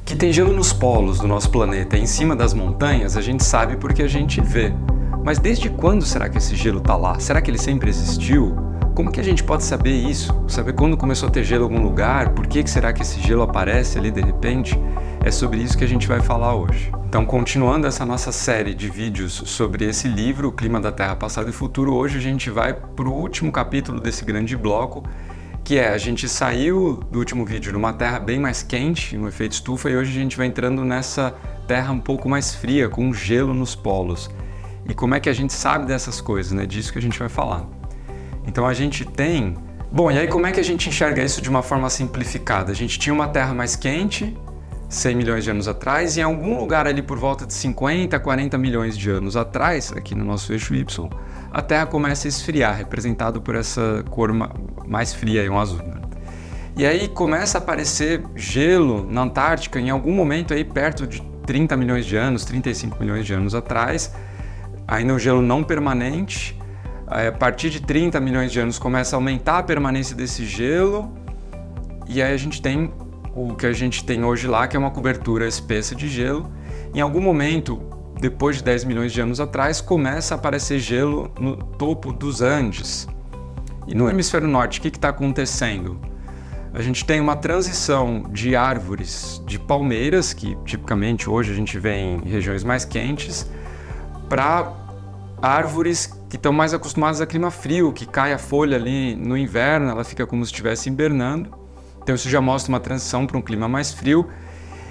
Que tem gelo nos polos do nosso planeta e em cima das montanhas, a gente sabe porque a gente vê. Mas desde quando será que esse gelo está lá? Será que ele sempre existiu? Como que a gente pode saber isso? Saber quando começou a ter gelo em algum lugar? Por que será que esse gelo aparece ali de repente? É sobre isso que a gente vai falar hoje. Então, continuando essa nossa série de vídeos sobre esse livro, O Clima da Terra, Passado e Futuro, hoje a gente vai para o último capítulo desse grande bloco, que é, a gente saiu do último vídeo numa terra bem mais quente, no efeito estufa, e hoje a gente vai entrando nessa terra um pouco mais fria, com gelo nos polos. E como é que a gente sabe dessas coisas, né? Disso que a gente vai falar. Então a gente tem... Bom, e aí como é que a gente enxerga isso de uma forma simplificada? A gente tinha uma terra mais quente, 100 milhões de anos atrás, e em algum lugar ali por volta de 50, 40 milhões de anos atrás, aqui no nosso eixo Y, a Terra começa a esfriar, representado por essa cor mais fria, um azul. E aí começa a aparecer gelo na Antártica em algum momento aí perto de 30 milhões de anos, 35 milhões de anos atrás, ainda um gelo não permanente. A partir de 30 milhões de anos começa a aumentar a permanência desse gelo, e aí a gente tem o que a gente tem hoje lá, que é uma cobertura espessa de gelo. Em algum momento, depois de 10 milhões de anos atrás, começa a aparecer gelo no topo dos Andes. E no hemisfério norte, o que está acontecendo? A gente tem uma transição de árvores de palmeiras, que tipicamente hoje a gente vê em regiões mais quentes, para árvores que estão mais acostumadas a clima frio, que cai a folha ali no inverno, ela fica como se estivesse hibernando. Então isso já mostra uma transição para um clima mais frio.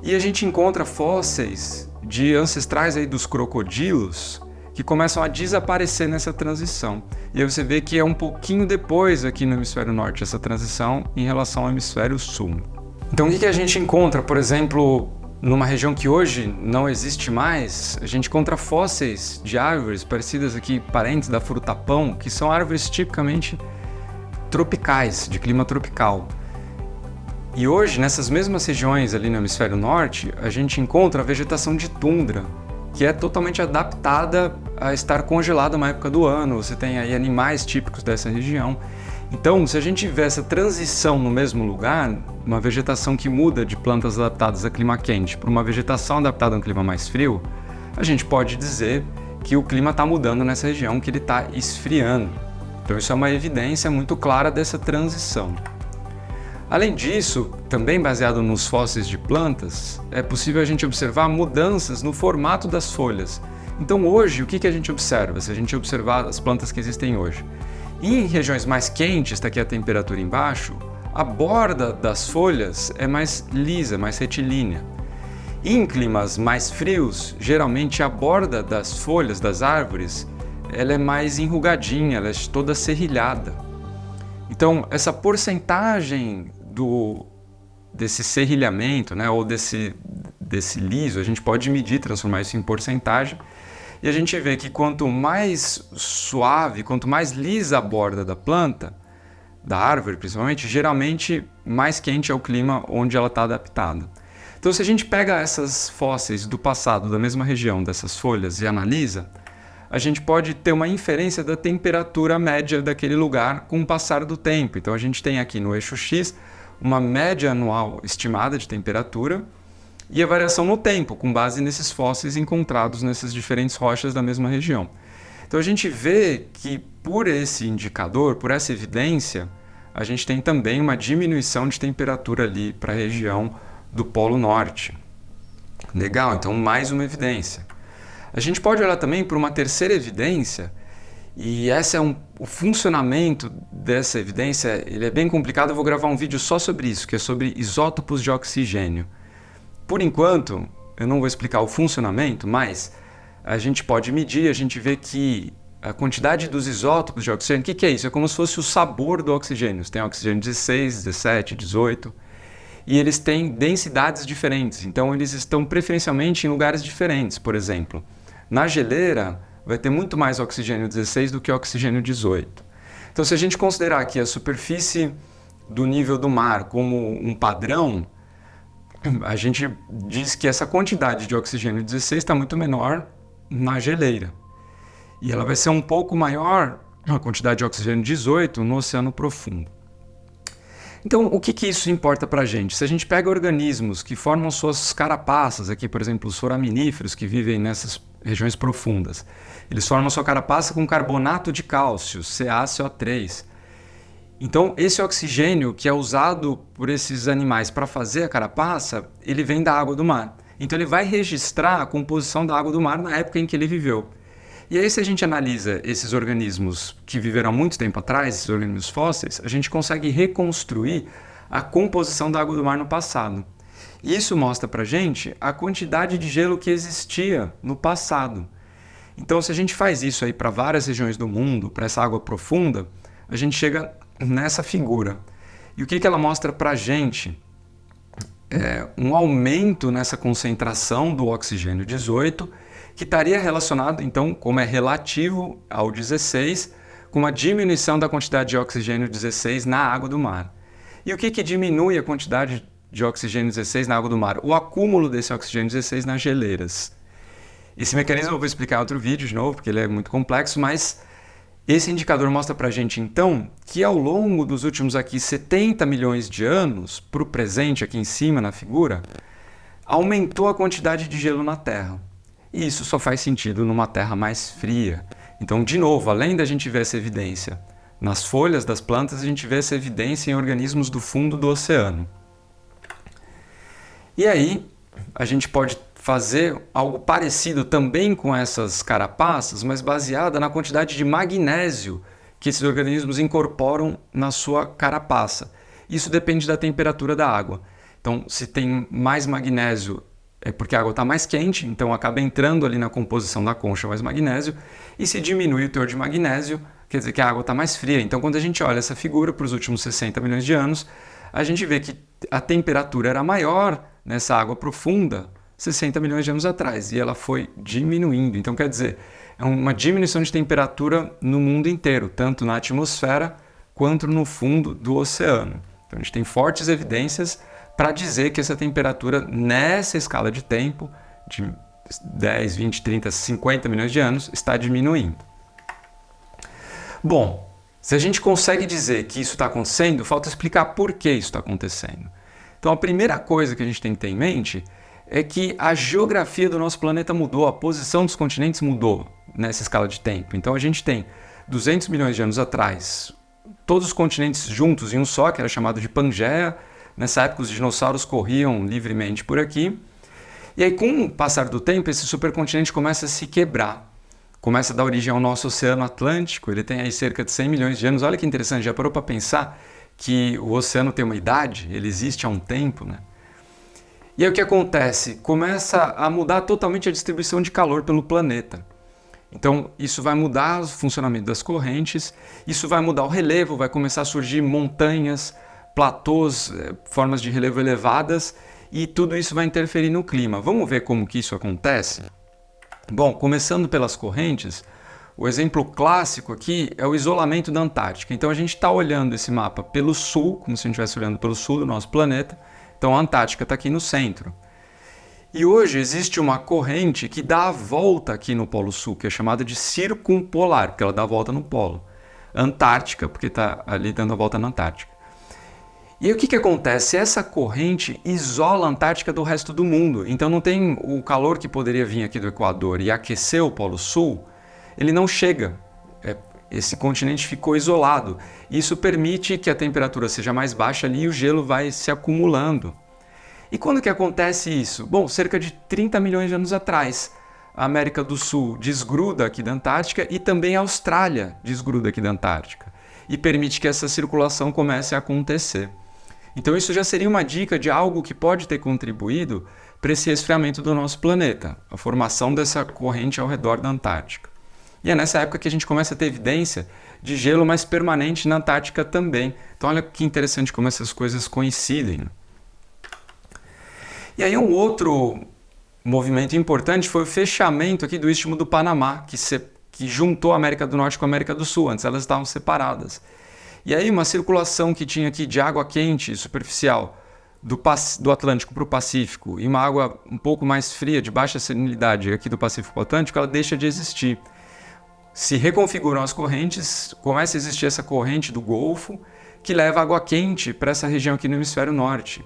E a gente encontra fósseis de ancestrais aí dos crocodilos que começam a desaparecer nessa transição. E aí você vê que é um pouquinho depois aqui no hemisfério norte essa transição em relação ao hemisfério sul. Então o que a gente encontra, por exemplo, numa região que hoje não existe mais, a gente encontra fósseis de árvores parecidas aqui, parentes da fruta-pão, que são árvores tipicamente tropicais, de clima tropical. E hoje, nessas mesmas regiões ali no hemisfério norte, a gente encontra a vegetação de tundra, que é totalmente adaptada a estar congelada uma época do ano. Você tem aí animais típicos dessa região. Então, se a gente tiver essa transição no mesmo lugar, uma vegetação que muda de plantas adaptadas a clima quente para uma vegetação adaptada a um clima mais frio, a gente pode dizer que o clima está mudando nessa região, que ele está esfriando. Então, isso é uma evidência muito clara dessa transição. Além disso, também baseado nos fósseis de plantas, é possível a gente observar mudanças no formato das folhas. Então hoje, o que a gente observa, se a gente observar as plantas que existem hoje? Em regiões mais quentes, está aqui a temperatura embaixo, a borda das folhas é mais lisa, mais retilínea. Em climas mais frios, geralmente a borda das folhas das árvores ela é mais enrugadinha, ela é toda serrilhada. Então, essa porcentagem desse serrilhamento, né, ou desse liso, a gente pode medir, transformar isso em porcentagem, e a gente vê que quanto mais suave, quanto mais lisa a borda da planta, da árvore principalmente, geralmente mais quente é o clima onde ela está adaptada. Então, se a gente pega essas fósseis do passado, da mesma região, dessas folhas, e analisa, a gente pode ter uma inferência da temperatura média daquele lugar com o passar do tempo. Então, a gente tem aqui no eixo X uma média anual estimada de temperatura e a variação no tempo, com base nesses fósseis encontrados nessas diferentes rochas da mesma região. Então a gente vê que por esse indicador, por essa evidência, a gente tem também uma diminuição de temperatura ali para a região do Polo Norte. Legal, então mais uma evidência. A gente pode olhar também por uma terceira evidência, e esse é o funcionamento dessa evidência, ele é bem complicado, eu vou gravar um vídeo só sobre isso, que é sobre isótopos de oxigênio. Por enquanto, eu não vou explicar o funcionamento, mas a gente pode medir, a gente vê que a quantidade dos isótopos de oxigênio, o que é isso? É como se fosse o sabor do oxigênio. Você tem oxigênio 16, 17, 18, e eles têm densidades diferentes, então eles estão preferencialmente em lugares diferentes. Por exemplo, na geleira vai ter muito mais oxigênio 16 do que oxigênio 18. Então, se a gente considerar aqui a superfície do nível do mar como um padrão, a gente diz que essa quantidade de oxigênio 16 está muito menor na geleira. E ela vai ser um pouco maior, a quantidade de oxigênio 18, no oceano profundo. Então, o que isso importa para a gente? Se a gente pega organismos que formam suas carapaças, aqui, por exemplo, os foraminíferos que vivem nessas regiões profundas, eles formam sua carapaça com carbonato de cálcio, CaCO3. Então, esse oxigênio que é usado por esses animais para fazer a carapaça, ele vem da água do mar. Então, ele vai registrar a composição da água do mar na época em que ele viveu. E aí, se a gente analisa esses organismos que viveram há muito tempo atrás, esses organismos fósseis, a gente consegue reconstruir a composição da água do mar no passado. E isso mostra para a gente a quantidade de gelo que existia no passado. Então, se a gente faz isso aí para várias regiões do mundo, para essa água profunda, a gente chega nessa figura. E o que ela mostra para a gente? Um aumento nessa concentração do oxigênio 18, que estaria relacionado, então, como é relativo ao 16, com uma diminuição da quantidade de oxigênio 16 na água do mar. E o que diminui a quantidade de oxigênio 16 na água do mar? O acúmulo desse oxigênio 16 nas geleiras. Esse mecanismo eu vou explicar em outro vídeo de novo, porque ele é muito complexo, mas esse indicador mostra para a gente, então, que ao longo dos últimos aqui 70 milhões de anos, para o presente aqui em cima na figura, aumentou a quantidade de gelo na Terra. E isso só faz sentido numa Terra mais fria. Então, de novo, além da gente ver essa evidência nas folhas das plantas, a gente vê essa evidência em organismos do fundo do oceano. E aí, a gente pode fazer algo parecido também com essas carapaças, mas baseada na quantidade de magnésio que esses organismos incorporam na sua carapaça. Isso depende da temperatura da água. Então, se tem mais magnésio, é porque a água está mais quente, então acaba entrando ali na composição da concha mais magnésio, e se diminui o teor de magnésio, quer dizer que a água está mais fria. Então, quando a gente olha essa figura para os últimos 60 milhões de anos, a gente vê que a temperatura era maior nessa água profunda 60 milhões de anos atrás, e ela foi diminuindo. Então, quer dizer, é uma diminuição de temperatura no mundo inteiro, tanto na atmosfera quanto no fundo do oceano. Então, a gente tem fortes evidências para dizer que essa temperatura, nessa escala de tempo, de 10, 20, 30, 50 milhões de anos, está diminuindo. Bom, se a gente consegue dizer que isso está acontecendo, falta explicar por que isso está acontecendo. Então, a primeira coisa que a gente tem que ter em mente é que a geografia do nosso planeta mudou, a posição dos continentes mudou nessa escala de tempo. Então a gente tem 200 milhões de anos atrás, todos os continentes juntos em um só, que era chamado de Pangeia. Nessa época os dinossauros corriam livremente por aqui. E aí, com o passar do tempo, esse supercontinente começa a se quebrar. Começa a dar origem ao nosso Oceano Atlântico. Ele tem aí cerca de 100 milhões de anos. Olha que interessante, já parou para pensar que o oceano tem uma idade? Ele existe há um tempo, né? E aí o que acontece? Começa a mudar totalmente a distribuição de calor pelo planeta. Então isso vai mudar o funcionamento das correntes, isso vai mudar o relevo, vai começar a surgir montanhas, platôs, formas de relevo elevadas, e tudo isso vai interferir no clima. Vamos ver como que isso acontece? Bom, começando pelas correntes, o exemplo clássico aqui é o isolamento da Antártica. Então a gente está olhando esse mapa pelo sul, como se a gente estivesse olhando pelo sul do nosso planeta. Então a Antártica está aqui no centro. E hoje existe uma corrente que dá a volta aqui no Polo Sul, que é chamada de circumpolar, porque ela dá a volta no polo. Antártica, porque está ali dando a volta na Antártica. E aí o que acontece? Essa corrente isola a Antártica do resto do mundo. Então não tem o calor que poderia vir aqui do Equador e aquecer o Polo Sul, ele não chega. Esse continente ficou isolado. Isso permite que a temperatura seja mais baixa ali e o gelo vai se acumulando. E quando que acontece isso? Bom, cerca de 30 milhões de anos atrás, a América do Sul desgruda aqui da Antártica e também a Austrália desgruda aqui da Antártica. E permite que essa circulação comece a acontecer. Então isso já seria uma dica de algo que pode ter contribuído para esse resfriamento do nosso planeta, a formação dessa corrente ao redor da Antártica. E é nessa época que a gente começa a ter evidência de gelo mais permanente na Antártica também. Então olha que interessante como essas coisas coincidem. E aí um outro movimento importante foi o fechamento aqui do Istmo do Panamá, que juntou a América do Norte com a América do Sul. Antes elas estavam separadas. E aí uma circulação que tinha aqui de água quente superficial do Atlântico para o Pacífico e uma água um pouco mais fria, de baixa salinidade aqui do Pacífico para o Atlântico, ela deixa de existir. Se reconfiguram as correntes, começa a existir essa corrente do Golfo, que leva água quente para essa região aqui no hemisfério norte.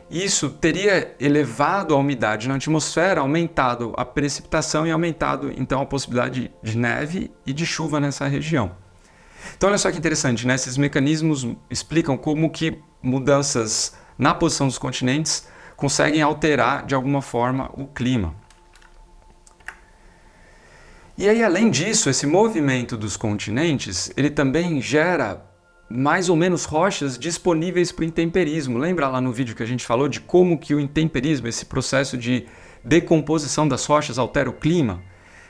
Isso teria elevado a umidade na atmosfera, aumentado a precipitação e aumentado então a possibilidade de neve e de chuva nessa região. Então olha só que interessante, né? Esses mecanismos explicam como que mudanças na posição dos continentes conseguem alterar de alguma forma o clima. E aí, além disso, esse movimento dos continentes, ele também gera mais ou menos rochas disponíveis para o intemperismo. Lembra lá no vídeo que a gente falou de como que o intemperismo, esse processo de decomposição das rochas, altera o clima?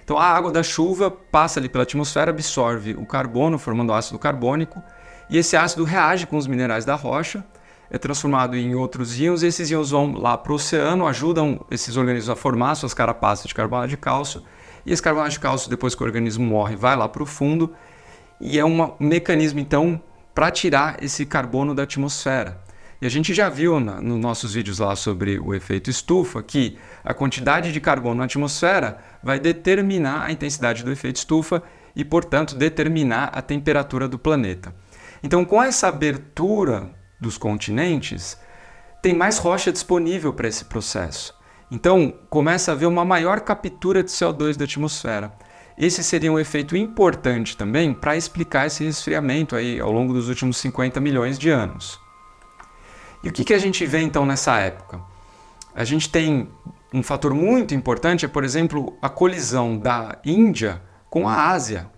Então a água da chuva passa ali pela atmosfera, absorve o carbono, formando ácido carbônico, e esse ácido reage com os minerais da rocha, é transformado em outros íons, e esses íons vão lá para o oceano, ajudam esses organismos a formar suas carapaças de carbonato de cálcio, e esse carbonato de cálcio, depois que o organismo morre, vai lá para o fundo, e é um mecanismo então para tirar esse carbono da atmosfera. E a gente já viu nos nossos vídeos lá sobre o efeito estufa que a quantidade de carbono na atmosfera vai determinar a intensidade do efeito estufa e, portanto, determinar a temperatura do planeta. Então, com essa abertura dos continentes, tem mais rocha disponível para esse processo. Então, começa a haver uma maior captura de CO2 da atmosfera. Esse seria um efeito importante também para explicar esse resfriamento aí ao longo dos últimos 50 milhões de anos. E o que a gente vê então nessa época? A gente tem um fator muito importante, por exemplo, a colisão da Índia com a Ásia,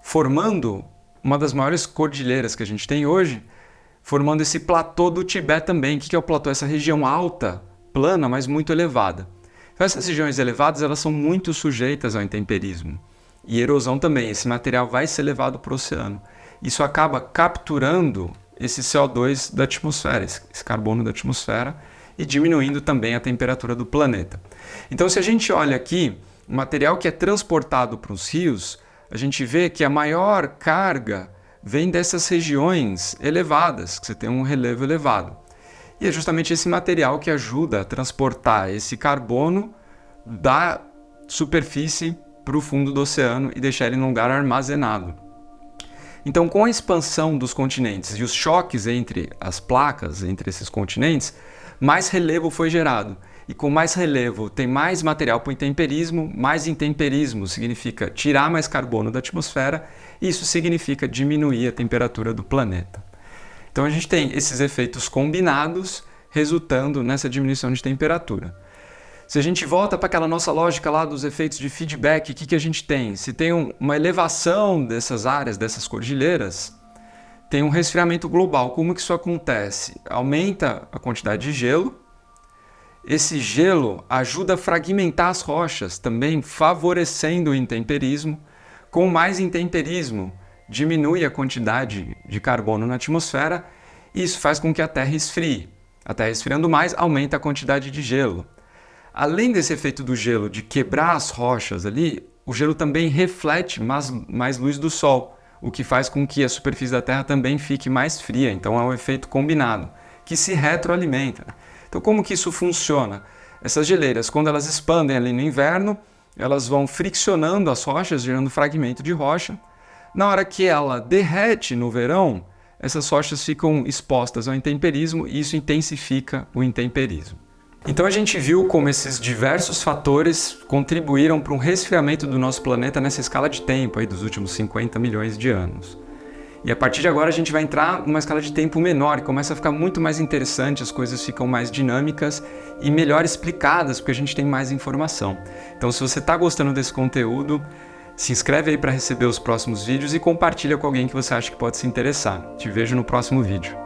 formando uma das maiores cordilheiras que a gente tem hoje, formando esse platô do Tibete também. O que é o platô? Essa região alta, plana, mas muito elevada. Então, essas regiões elevadas elas são muito sujeitas ao intemperismo e erosão também. Esse material vai ser levado para o oceano. Isso acaba capturando esse CO2 da atmosfera, esse carbono da atmosfera, e diminuindo também a temperatura do planeta. Então, se a gente olha aqui, o material que é transportado para os rios, a gente vê que a maior carga vem dessas regiões elevadas, que você tem um relevo elevado. E é justamente esse material que ajuda a transportar esse carbono da superfície para o fundo do oceano e deixar ele num lugar armazenado. Então, com a expansão dos continentes e os choques entre as placas, entre esses continentes, mais relevo foi gerado. E com mais relevo tem mais material para o intemperismo. Mais intemperismo significa tirar mais carbono da atmosfera, e isso significa diminuir a temperatura do planeta. Então a gente tem esses efeitos combinados resultando nessa diminuição de temperatura. Se a gente volta para aquela nossa lógica lá dos efeitos de feedback, o que a gente tem? Se tem uma elevação dessas áreas, dessas cordilheiras, tem um resfriamento global. Como que isso acontece? Aumenta a quantidade de gelo. Esse gelo ajuda a fragmentar as rochas, também favorecendo o intemperismo. Com mais intemperismo, diminui a quantidade de carbono na atmosfera e isso faz com que a Terra esfrie. A Terra esfriando mais, aumenta a quantidade de gelo. Além desse efeito do gelo de quebrar as rochas ali, o gelo também reflete mais luz do Sol, o que faz com que a superfície da Terra também fique mais fria. Então é um efeito combinado, que se retroalimenta. Então como que isso funciona? Essas geleiras, quando elas expandem ali no inverno, elas vão friccionando as rochas, gerando fragmento de rocha. Na hora que ela derrete no verão, essas rochas ficam expostas ao intemperismo e isso intensifica o intemperismo. Então a gente viu como esses diversos fatores contribuíram para um resfriamento do nosso planeta nessa escala de tempo aí dos últimos 50 milhões de anos. E a partir de agora a gente vai entrar numa escala de tempo menor e começa a ficar muito mais interessante, as coisas ficam mais dinâmicas e melhor explicadas porque a gente tem mais informação. Então se você está gostando desse conteúdo, se inscreve aí para receber os próximos vídeos e compartilha com alguém que você acha que pode se interessar. Te vejo no próximo vídeo.